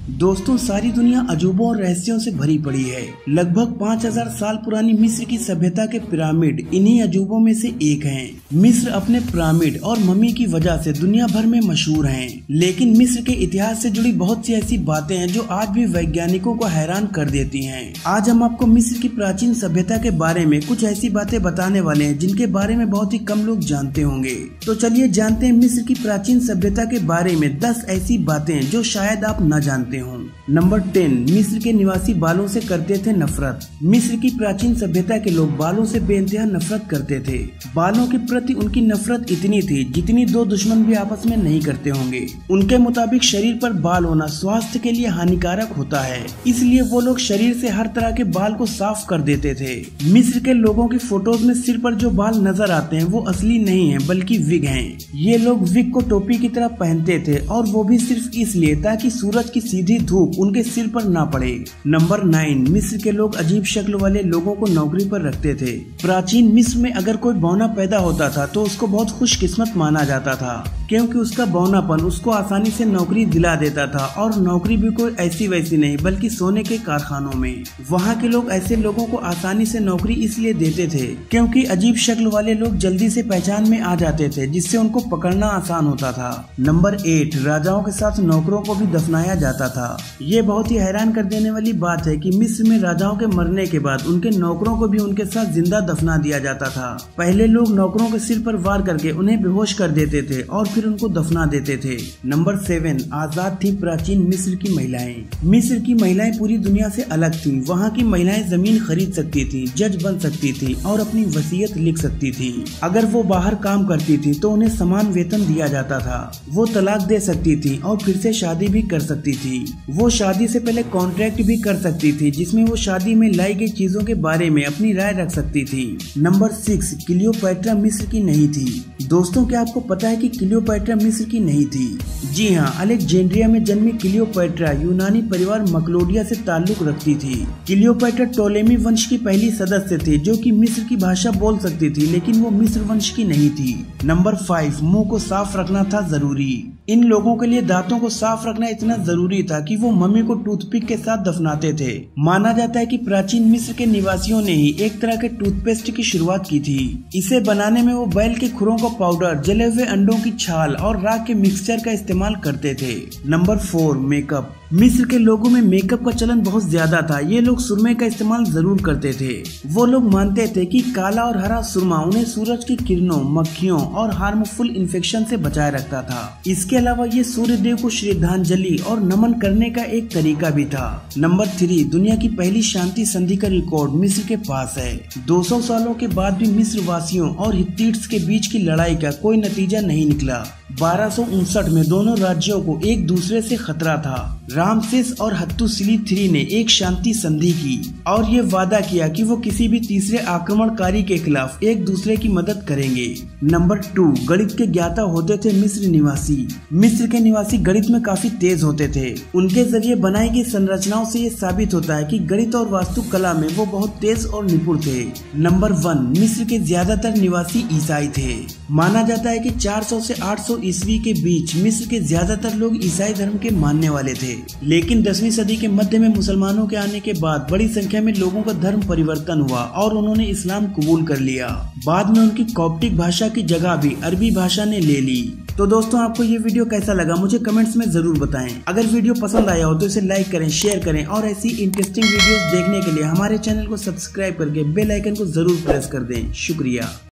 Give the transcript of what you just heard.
दोस्तों, सारी दुनिया अजूबों और रहस्यों से भरी पड़ी है। लगभग 5000 साल पुरानी मिस्र की सभ्यता के पिरामिड इन्हीं अजूबों में से एक हैं। मिस्र अपने पिरामिड और मम्मी की वजह से दुनिया भर में मशहूर हैं। लेकिन मिस्र के इतिहास से जुड़ी बहुत सी ऐसी बातें हैं जो आज भी वैज्ञानिकों को हैरान कर देती हैं। आज हम आपको मिस्र की प्राचीन सभ्यता के बारे में कुछ ऐसी बातें बताने वाले हैं जिनके बारे में बहुत ही कम लोग जानते होंगे। तो चलिए जानते हैं मिस्र की प्राचीन सभ्यता के बारे में 10 ऐसी बातें जो शायद आप न जानते हों। नंबर 10, मिस्र के निवासी बालों से करते थे नफरत। मिस्र की प्राचीन सभ्यता के लोग बालों से बेइंतहा नफरत करते थे। बालों के प्रति उनकी नफरत इतनी थी जितनी दो दुश्मन भी आपस में नहीं करते होंगे। उनके मुताबिक शरीर पर बाल होना स्वास्थ्य के लिए हानिकारक होता है, इसलिए वो लोग शरीर से हर तरह के बाल को साफ कर देते थे। मिस्र के लोगों की फोटोज में सिर पर जो बाल नजर आते हैं वो असली नहीं है बल्कि विग हैं। ये लोग विग को टोपी की तरह पहनते थे और वो भी सिर्फ इसलिए ताकि सूरज की सीधी धूप उनके सिर पर ना पड़े। नंबर 9, मिस्र के लोग अजीब शक्ल वाले लोगों को नौकरी पर रखते थे। प्राचीन मिस्र में अगर कोई बौना पैदा होता था तो उसको बहुत खुशकिस्मत माना जाता था, क्योंकि उसका बौनापन उसको आसानी से नौकरी दिला देता था। और नौकरी भी कोई ऐसी वैसी नहीं बल्कि सोने के कारखानों में। वहाँ के लोग ऐसे लोगों को आसानी से नौकरी इसलिए देते थे क्योंकि अजीब शक्ल वाले लोग जल्दी से पहचान में आ जाते थे, जिससे उनको पकड़ना आसान होता था। नंबर 8, राजाओं के साथ नौकरों को भी दफनाया जाता था। ये बहुत ही हैरान कर देने वाली बात है कि मिस्र में राजाओं के मरने के बाद उनके नौकरों को भी उनके साथ जिंदा दफना दिया जाता था। पहले लोग नौकरों के सिर पर वार करके उन्हें बेहोश कर देते थे और फिर उनको दफना देते थे। नंबर 7, आजाद थी प्राचीन मिस्र की महिलाएं। मिस्र की महिलाएं पूरी दुनिया से अलग थीं। वहाँ की महिलाएं जमीन खरीद सकती थी, जज बन सकती थी और अपनी वसीयत लिख सकती थी। अगर वो बाहर काम करती थी तो उन्हें समान वेतन दिया जाता था। वो तलाक दे सकती थी और फिर से शादी भी कर सकती थी। वो शादी से पहले कॉन्ट्रैक्ट भी कर सकती थी जिसमें वो शादी में लाई गई चीजों के बारे में अपनी राय रख सकती थी। नंबर 6, क्लियोपैट्रा मिस्र की नहीं थी। दोस्तों, क्या आपको पता है कि क्लियोपैट्रा मिस्र की नहीं थी? जी हाँ, अलेक्जेंड्रिया में जन्मी क्लियोपैट्रा यूनानी परिवार मकलोडिया से ताल्लुक रखती थी। क्लियोपैट्रा टोलेमी वंश की पहली सदस्य थी जो कि मिस्र की भाषा बोल सकती थी, लेकिन वो मिस्र वंश की नहीं थी। नंबर 5, मुंह को साफ रखना था जरूरी। इन लोगों के लिए दांतों को साफ रखना इतना जरूरी था कि वो मम्मी को टूथपिक के साथ दफनाते थे। माना जाता है कि प्राचीन मिस्र के निवासियों ने ही एक तरह के टूथपेस्ट की शुरुआत की थी। इसे बनाने में वो बैल के खुरों का पाउडर, जले हुए अंडों की छाल और राख के मिक्सचर का इस्तेमाल करते थे। Number 4, makeup. मिस्र के लोगों में मेकअप का चलन बहुत ज्यादा था। ये लोग सुरमे का इस्तेमाल जरूर करते थे। वो लोग मानते थे कि काला और हरा सुरमा उन्हें सूरज की किरणों, मक्खियों और हार्मफुल इन्फेक्शन से बचाए रखता था। इसके अलावा ये सूर्य देव को श्रद्धांजलि और नमन करने का एक तरीका भी था। नंबर 3, दुनिया की पहली शांति संधि का रिकॉर्ड मिस्र के पास है। 200 सालों के बाद भी मिस्र वासियों और हित्तिट्स के बीच की लड़ाई का कोई नतीजा नहीं निकला। 1259 में दोनों राज्यों को एक दूसरे से खतरा था। रामसेस और हत्तुसिली III ने एक शांति संधि की और ये वादा किया कि वो किसी भी तीसरे आक्रमणकारी के खिलाफ एक दूसरे की मदद करेंगे। नंबर 2, गणित के ज्ञाता होते थे मिस्र निवासी। मिस्र के निवासी गणित में काफी तेज होते थे। उनके जरिए बनाई गई संरचनाओं से ये साबित होता है कि गणित और वास्तुकला में वो बहुत तेज और निपुण थे। नंबर 1, मिस्र के ज्यादातर निवासी ईसाई थे। माना जाता है कि 400 से 800 ईस्वी के बीच मिस्र के ज्यादातर लोग ईसाई धर्म के मानने वाले थे। लेकिन 10वीं सदी के मध्य में मुसलमानों के आने के बाद बड़ी संख्या में लोगों का धर्म परिवर्तन हुआ और उन्होंने इस्लाम कबूल कर लिया। बाद में उनकी कॉप्टिक भाषा की जगह भी अरबी भाषा ने ले ली। तो दोस्तों, आपको ये वीडियो कैसा लगा मुझे कमेंट्स में जरूर बताएं। अगर वीडियो पसंद आया हो तो इसे लाइक करें, शेयर करें और ऐसी इंटरेस्टिंग वीडियोस देखने के लिए हमारे चैनल को सब्सक्राइब करके बेल आइकन को जरूर प्रेस कर दें। शुक्रिया।